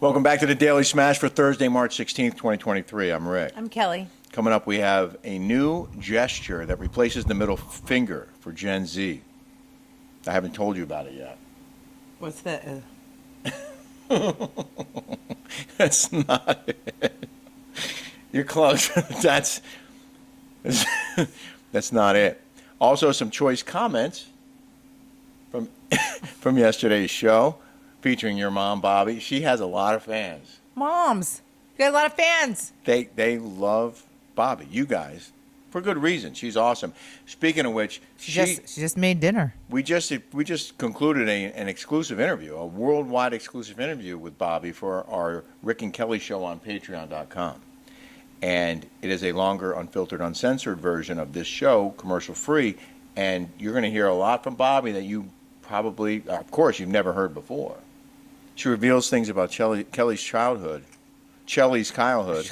Welcome back to the Daily Smash for Thursday, March 16th, 2023. I'm Rick. I'm Kelly. Coming up, we have a new gesture that replaces the middle finger for Gen Z. I haven't told you about it yet. What's that? That's not it. You're close. That's not it. Also, some choice comments from yesterday's show featuring your mom, Bobby. She has a lot of fans. Moms. You got a lot of fans. They love Bobby, you guys, for good reason. She's awesome. Speaking of which, She just made dinner. we just concluded an exclusive interview, a worldwide exclusive interview with Bobby for our Rick and Kelly show on Patreon.com. And it is a longer, unfiltered, uncensored version of this show, commercial free. And you're going to hear a lot from Bobby that you probably, of course, you've never heard before. She reveals things about Kelly's childhood, Kelly's childhood.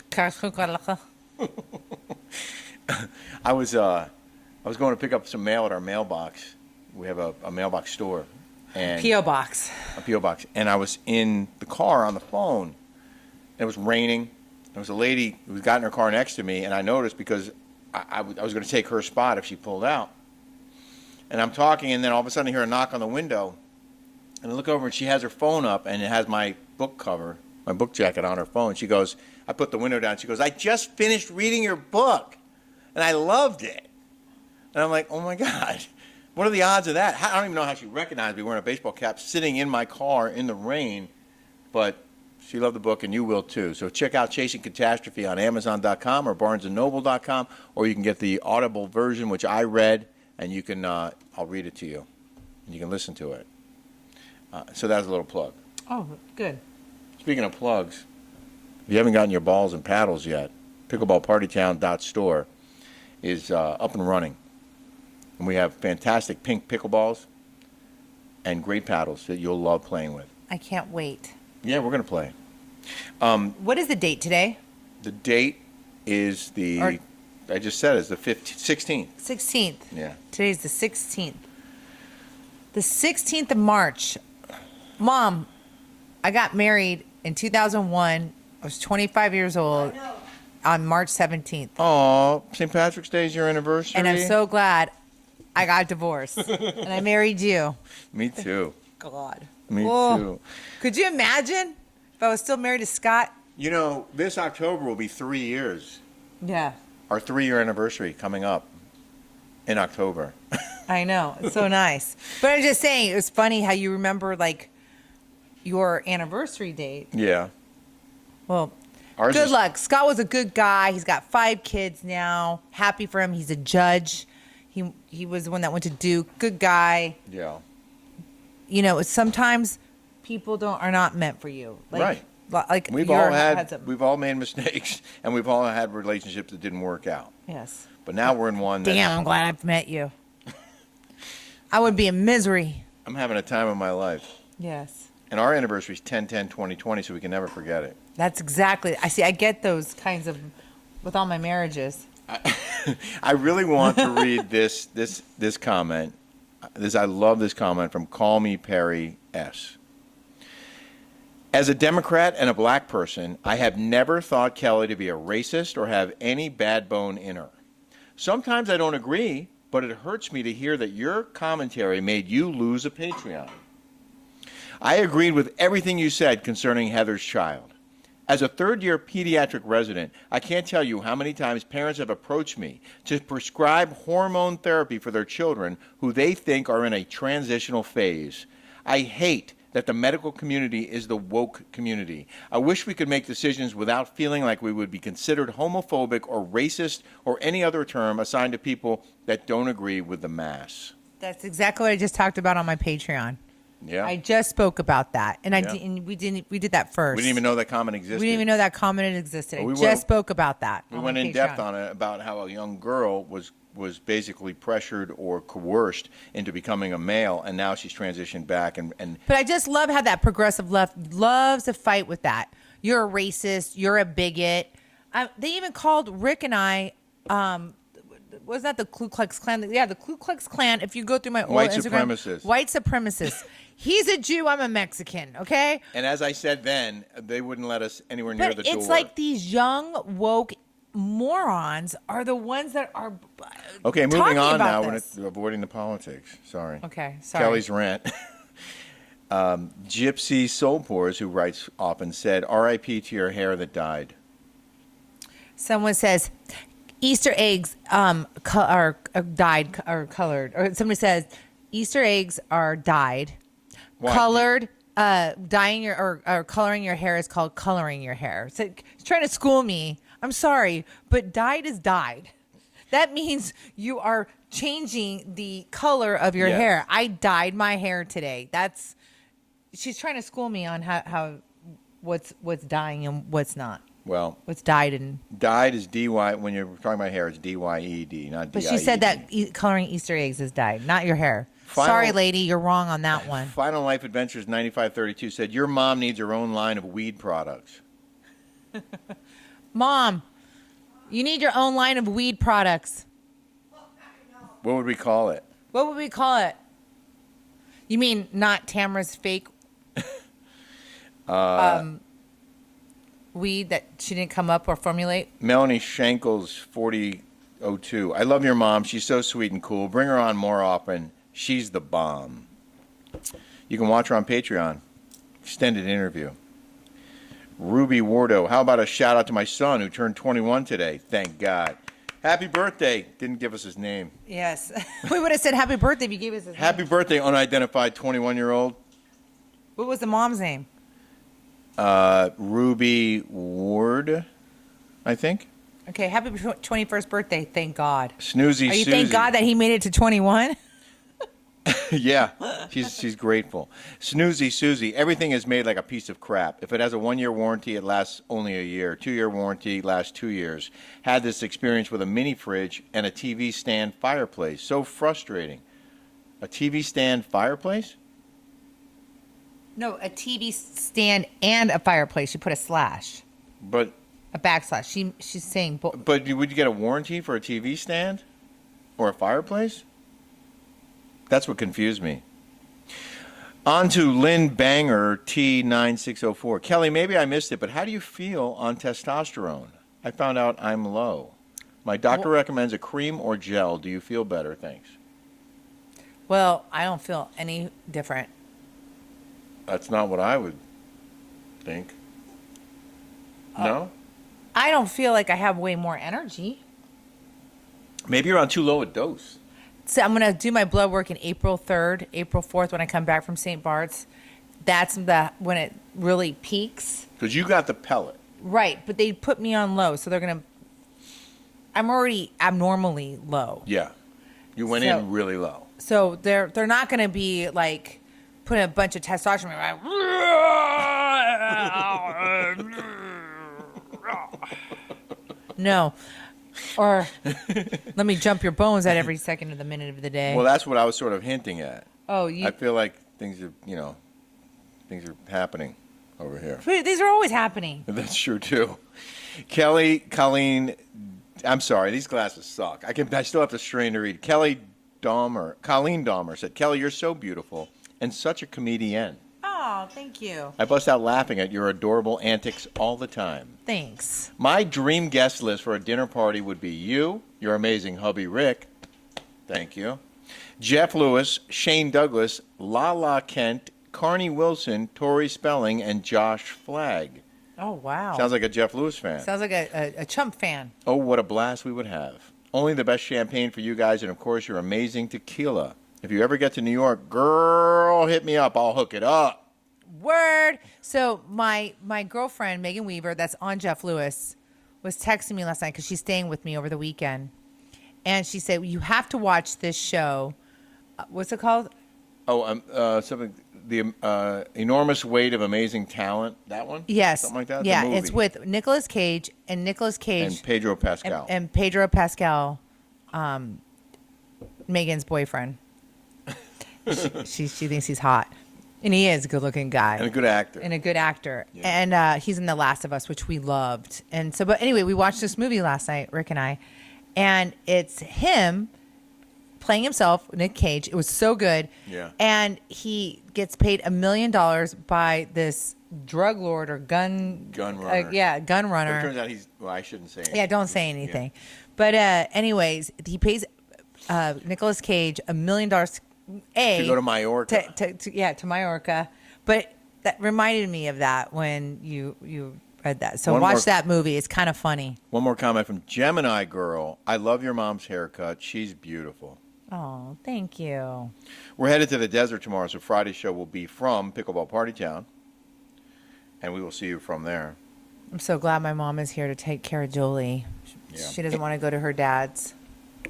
I was going to pick up some mail at our mailbox. We have a mailbox store, and P.O. box. a P.O. box, and I was in the car on the phone. And it was raining. There was a lady who got in her car next to me, and I noticed because I was going to take her spot if she pulled out. And I'm talking, and then all of a sudden I hear a knock on the window, and I look over, and she has her phone up, and it has my book cover, my book jacket on her phone. She goes, I put the window down. She goes, I just finished reading your book, and I loved it. And I'm like, oh, my God. What are the odds of that? I don't even know how she recognized me wearing a baseball cap sitting in my car in the rain, but she loved the book, and you will too. So check out Chasing Catastrophe on Amazon.com or BarnesandNoble.com, or you can get the Audible version, which I read, and you can I'll read it to you, and you can listen to it. So that's a little plug. Oh, good. Speaking of plugs, if you haven't gotten your balls and paddles yet, pickleballpartytown.store is up and running. And we have fantastic pink pickleballs and great paddles that you'll love playing with. I can't wait. Yeah, we're going to play. What is the date today? The date is I just said it's the 16th. 16th. Yeah. Today's the 16th. The 16th of March. Mom, I got married in 2001. I was 25 years old on March 17th. Oh, St. Patrick's Day is your anniversary. And I'm so glad I got divorced. And I married you. Me too. God. Me too. Could you imagine if I was still married to Scott? You know, this October will be 3 years. Yeah. Our 3-year anniversary coming up in October. I know. It's so nice. But I'm just saying, it was funny how you remember, like, your anniversary date. Yeah. Well, Ours good is- luck. Scott was a good guy. He's got 5 kids now. Happy for him. He's a judge. He was the one that went to Duke. Good guy. Yeah. You know, sometimes people are not meant for you. Like, Right. Like We've all made mistakes, and we've all had relationships that didn't work out. Yes. But now we're in one that Damn, I'm glad I've met you. I would be in misery. I'm having a time of my life. Yes. And our anniversary is 10/10/2020, so we can never forget it. That's exactly. I get those kinds of with all my marriages. I really want to read this comment. I love this comment from Call Me Perry S. As a Democrat and a black person, I have never thought Kelly to be a racist or have any bad bone in her. Sometimes I don't agree, but it hurts me to hear that your commentary made you lose a Patreon. I agreed with everything you said concerning Heather's child. As a third-year pediatric resident, I can't tell you how many times parents have approached me to prescribe hormone therapy for their children who they think are in a transitional phase. I hate that the medical community is the woke community. I wish we could make decisions without feeling like we would be considered homophobic or racist or any other term assigned to people that don't agree with the mass. That's exactly what I just talked about on my Patreon. Yeah. I just spoke about that, and Yeah. we did that first. We didn't even know that comment existed. We didn't even know that comment existed. Well, we I just went- spoke about that. We on went my in depth Patreon. on it about how a young girl was basically pressured or coerced into becoming a male, and now she's transitioned back. And But I just love how that progressive left loves to fight with that. You're a racist. You're a bigot. They even called Rick and I was that the Ku Klux Klan? Yeah, the Ku Klux Klan. If you go through my old White Instagram, supremacists. white supremacists. He's a Jew. I'm a Mexican. Okay. And as I said then, they wouldn't let us anywhere near But the door. it's like these young woke morons are the ones that are. Okay, moving talking on about now. this. We're avoiding the politics. Sorry. Okay, sorry. Kelly's rant. Gypsy Soul Pores, who writes often, said, "R.I.P. to your hair that died." Someone says Easter eggs are dyed or colored, or somebody says Easter eggs are dyed, Why? colored. Dyeing your or coloring your hair is called coloring your hair. So it's trying to school me. I'm sorry, but dyed is dyed. That means you are changing the color of your Yes. hair. I dyed my hair today. She's trying to school me on how what's dyeing and what's not. Well, What's dyed and. dyed is D-Y. When you're talking about hair, it's D-Y-E-D, not D-I-E-D. But she said that coloring Easter eggs is dyed, not your hair. Final- Sorry, lady, you're wrong on that one. Final Life Adventures 9532 said, your mom needs her own line of weed products. Mom, you need your own line of weed products. What would we call it? What would we call it? You mean not Tamara's fake weed that she didn't come up or formulate? Melanie Shankles 4002. I love your mom. She's so sweet and cool. Bring her on more often. She's the bomb. You can watch her on Patreon. Extended interview. Ruby Wardo. How about a shout out to my son who turned 21 today? Thank God. Happy birthday. Didn't give us his name. Yes. We would have said happy birthday if you gave us his Happy name. birthday, unidentified 21-year-old. What was the mom's name? Ruby Ward, I think. Okay, happy 21st birthday. Thank God. Snoozy Are you Susie. thank God that he made it to 21? Yeah, she's grateful. Snoozy Susie, everything is made like a piece of crap. If it has a 1-year warranty, it lasts only a year. 2-year warranty lasts 2 years. Had this experience with a mini fridge and a TV stand fireplace. So frustrating. A TV stand fireplace? No, a TV stand and a fireplace. You put a slash, But a backslash. She's saying. but would you get a warranty for a TV stand or a fireplace? That's what confused me. On to Lynn Banger T9604. Kelly, maybe I missed it, but how do you feel on testosterone? I found out I'm low. My doctor recommends a cream or gel. Do you feel better? Thanks. Well, I don't feel any different. That's not what I would think. No? I don't feel like I have way more energy. Maybe you're on too low a dose. So I'm going to do my blood work in April 3rd, April 4th when I come back from St. Bart's. That's when it really peaks. Because you got the pellet. Right, but they put me on low, so they're going to... I'm already abnormally low. Yeah. You went So- in really low. So they're not going to be like putting a bunch of testosterone in No. Or let me jump your bones at every second of the minute of the day. Well, that's what I was sort of hinting at. Oh, I feel like things are happening over here. These are always happening. That's true too. Colleen, I'm sorry, these glasses suck. I still have to strain to read. Colleen Dahmer said, Kelly, you're so beautiful and such a comedian. Oh, thank you. I bust out laughing at your adorable antics all the time. Thanks. My dream guest list for a dinner party would be you, your amazing hubby Rick. Thank you. Jeff Lewis, Shane Douglas, Lala Kent, Carney Wilson, Tori Spelling, and Josh Flagg. Oh, wow. Sounds like a Jeff Lewis fan. Sounds like a chump fan. Oh, what a blast we would have. Only the best champagne for you guys, and of course, your amazing tequila. If you ever get to New York, girl, hit me up. I'll hook it up. Word. So my girlfriend, Megan Weaver, that's on Jeff Lewis, was texting me last night because she's staying with me over the weekend. And she said, you have to watch this show. What's it called? Oh, something. The enormous weight of amazing talent. That one? Yes. Something like that? Yeah, The movie. it's with Nicolas Cage and Pedro Pascal. and Pedro Pascal, Megan's boyfriend. she thinks he's hot. And he is a good-looking guy. And a good actor. And a good actor. Yeah. And he's in The Last of Us, which we loved. And so, but anyway, we watched this movie last night, Rick and I. and it's him playing himself, Nick Cage. It was so good. Yeah. And he gets paid $1 million by this drug lord or gun runner. Gun But runner. it turns out I shouldn't say anything. Yeah, don't say anything. But anyways, he pays Nicolas Cage $1 million To go to Mallorca. to Mallorca. But that reminded me of that when you read that. So One watch more- that movie. It's kind of funny. One more comment from Gemini Girl. I love your mom's haircut. She's beautiful. Oh, thank you. We're headed to the desert tomorrow, so Friday's show will be from Pickleball Party Town, and we will see you from there. I'm so glad my mom is here to take care of Julie. Yeah. She doesn't want to go to her dad's.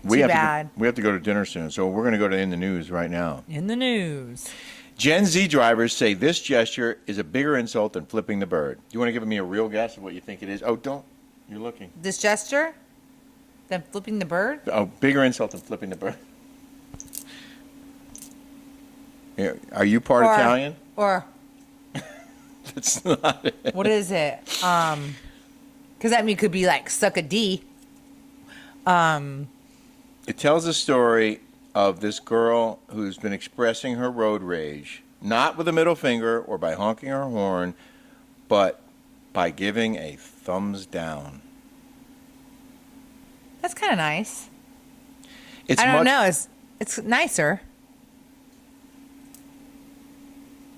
We Too have bad. we have to go to dinner soon, so we're going to go to In the News right now. In the news. Gen Z drivers say this gesture is a bigger insult than flipping the bird. You want to give me a real guess of what you think it is? Oh, don't. You're looking. This gesture? Then flipping the bird? Oh, bigger insult than flipping the bird. Yeah, are you part Italian? Or That's not it. what is it? Because that mean could be like suck a D. It tells the story of this girl who's been expressing her road rage, not with a middle finger or by honking her horn, but by giving a thumbs down. That's kind of nice. It's I don't much- know. It's nicer.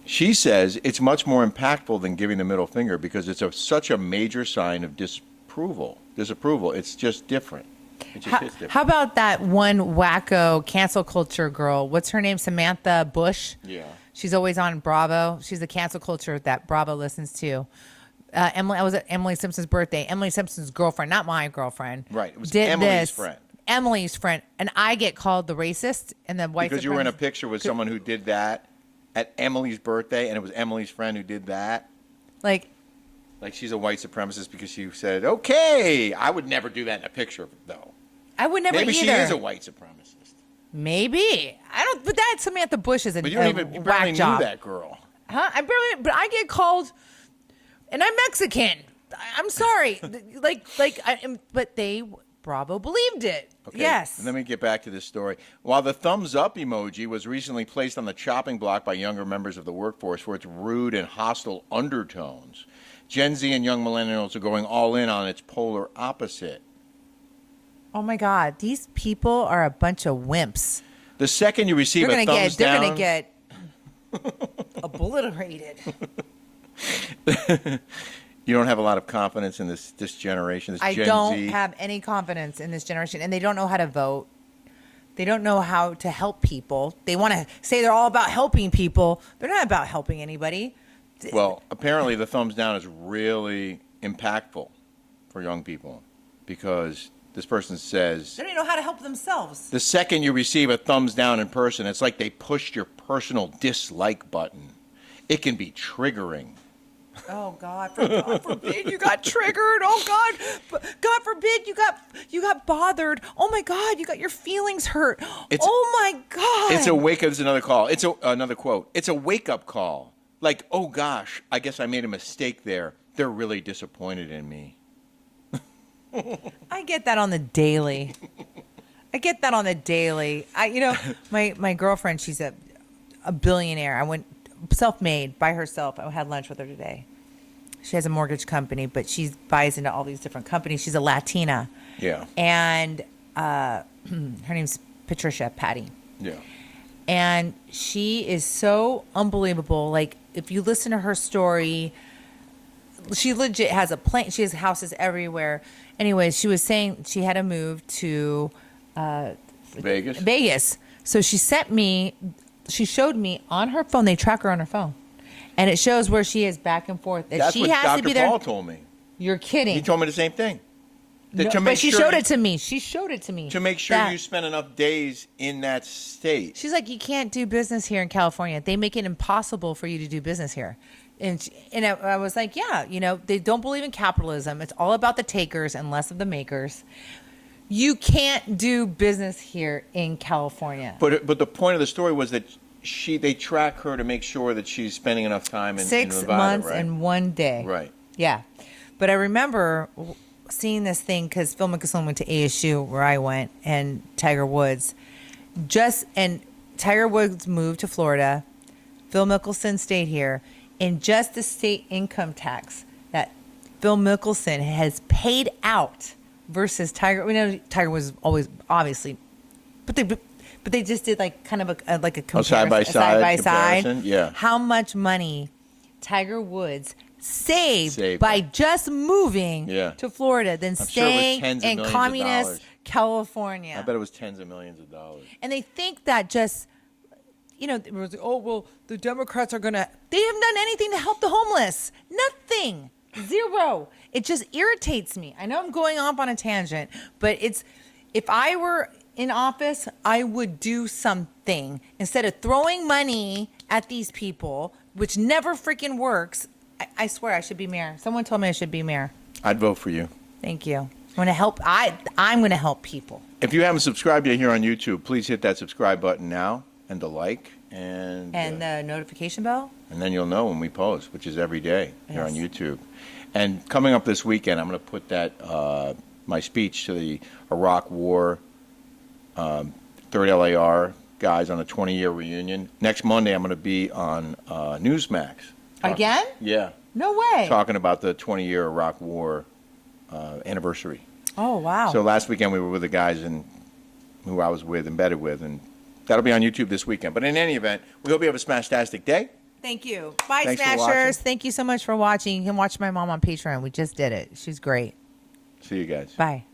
She says it's much more impactful than giving the middle finger because it's such a major sign of disapproval. It's just different. It just is different. How about that one wacko cancel culture girl? What's her name? Samantha Bush. Yeah. She's always on Bravo. She's the cancel culture that Bravo listens to. I was at Emily Simpson's birthday. Emily Simpson's girlfriend, not my girlfriend. Right. It was did Emily's this. friend. Emily's friend. And I get called the racist and the white Because you were in a supremacist. picture with someone who did that at Emily's birthday, and it was Emily's friend who did that. Like, She's a white supremacist because she said, okay, I would never do that in a picture, though. I would never Maybe either. she is a white supremacist. Maybe. I don't, but that Samantha Bush is a But you don't a you whack barely knew job. that girl. Huh? But I get called, and I'm Mexican. I'm sorry. But Bravo believed it. Okay, Yes. Let me get back to this story. While the thumbs up emoji was recently placed on the chopping block by younger members of the workforce for its rude and hostile undertones, Gen Z and young millennials are going all in on its polar opposite. Oh my God, these people are a bunch of wimps. The second you receive They're a gonna thumbs get. They're down, gonna get obliterated. you don't have a lot of confidence in this generation, this I Gen don't Z. have any confidence in this generation, and they don't know how to vote. They don't know how to help people. They want to say they're all about helping people. They're not about helping anybody. Well, apparently the thumbs down is really impactful for young people because this person says They don't even know how to help themselves. the second you receive a thumbs down in person, it's like they pushed your personal dislike button. It can be triggering. Oh God forbid you got triggered. Oh God forbid you got bothered. Oh my God, you got your feelings hurt. Oh my God. It's a wake up. This is another call. Another quote. It's a wake up call. Like, oh gosh, I guess I made a mistake there. They're really disappointed in me. I get that on the daily. My girlfriend, she's a billionaire. I went self-made by herself. I had lunch with her today. She has a mortgage company, but she buys into all these different companies. She's a Latina. Yeah. And her name's Patty. Yeah. And she is so unbelievable. Like, if you listen to her story, she legit has a plane. She has houses everywhere. Anyways, she was saying she had to move to Vegas. So she showed me on her phone. They track her on her phone. And it shows where she is back and forth. That That's she what has Dr. to be there. Paul told me. You're kidding. He told me the same thing. No, but she showed it to me. She showed it to me. To make sure that- you spend enough days in that state. She's like, you can't do business here in California. They make it impossible for you to do business here. And I was like, yeah, they don't believe in capitalism. It's all about the takers and less of the makers. You can't do business here in California. But the point of the story was that they track her to make sure that she's spending enough time in 6 Nevada, months right? and 1 day. Right. Yeah. But I remember seeing this thing because Phil Mickelson went to ASU where I went, and Tiger Woods. And Tiger Woods moved to Florida. Phil Mickelson stayed here. And just the state income tax that Phil Mickelson has paid out versus Tiger. We know Tiger was always obviously, but they just did like kind of a comparison, side by side comparison. side. Yeah. How much money Tiger Woods saved by just moving to Florida than staying in communist California. I bet it was tens of millions of dollars. And they think that just, it was, oh, well, the Democrats are going to, they haven't done anything to help the homeless. Nothing. Zero. It just irritates me. I know I'm going off on a tangent, but if I were in office, I would do something. Instead of throwing money at these people, which never freaking works, I swear I should be mayor. Someone told me I should be mayor. I'd vote for you. Thank you. I'm going to help. I'm going to help people. If you haven't subscribed yet here on YouTube, please hit that subscribe button now and the like and the notification bell. And then you'll know when we post, which is every day here on Yes. YouTube. And coming up this weekend, I'm going to put that my speech to the Iraq War 3rd LAR guys on a 20-year reunion. Next Monday, I'm going to be on Newsmax. Again? Yeah. No way. Talking about the 20-year Iraq War anniversary. Oh, wow. So last weekend we were with the guys who I was embedded with, and that'll be on YouTube this weekend. But in any event, we hope you have a smash-tastic day. Thank you. Bye, Thanks for watching. Smashers. Thank you so much for watching. You can watch my mom on Patreon. We just did it. She's great. See you guys. Bye.